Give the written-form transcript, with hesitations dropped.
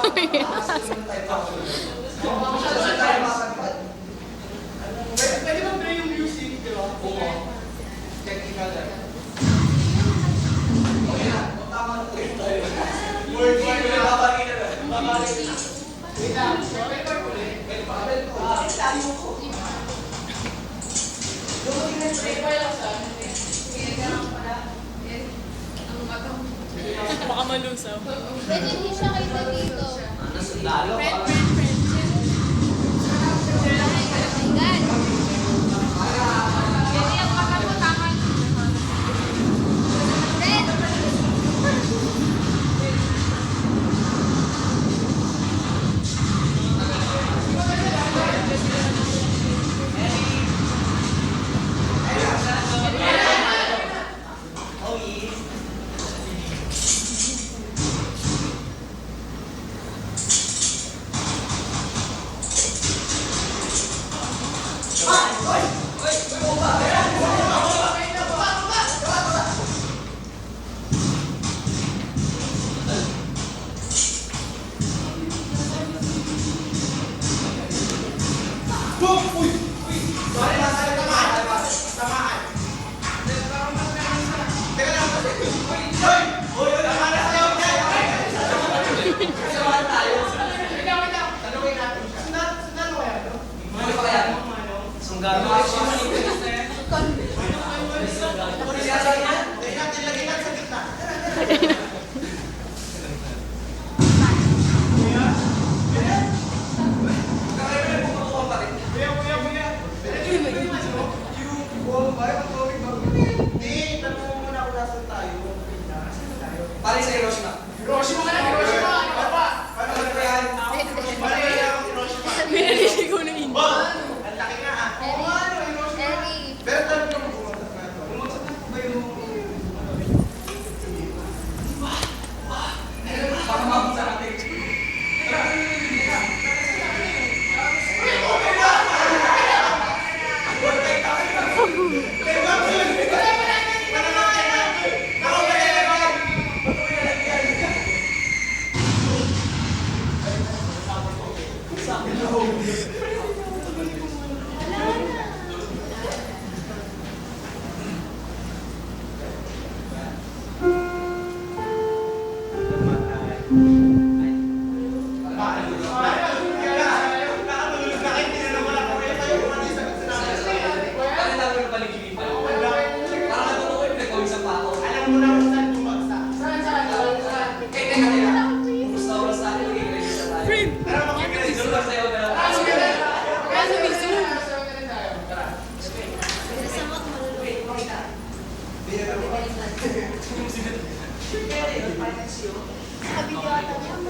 Pwede ba play yung music, di ba? Oo. Technical lang. Tama na tayo. Word na babalik na. Wait lang. Wait pa ulit. Wait pa. Sabi mo ko. Baka malusaw. Pwede hindi siya kita dito. Nasundalo. Pare sa Hiroshima. Hiroshima ka na, Hiroshima! Paano ka na yan? Paano ka na yung Hiroshima? Pinaliligo ng India. Ang laki nga ah. Oo nga, ano, Hiroshima. Pero tanong ka mo bumagsak na ito. Bumagsak na ba yung... Baka mabagsak natin. Sabi ko ata niya,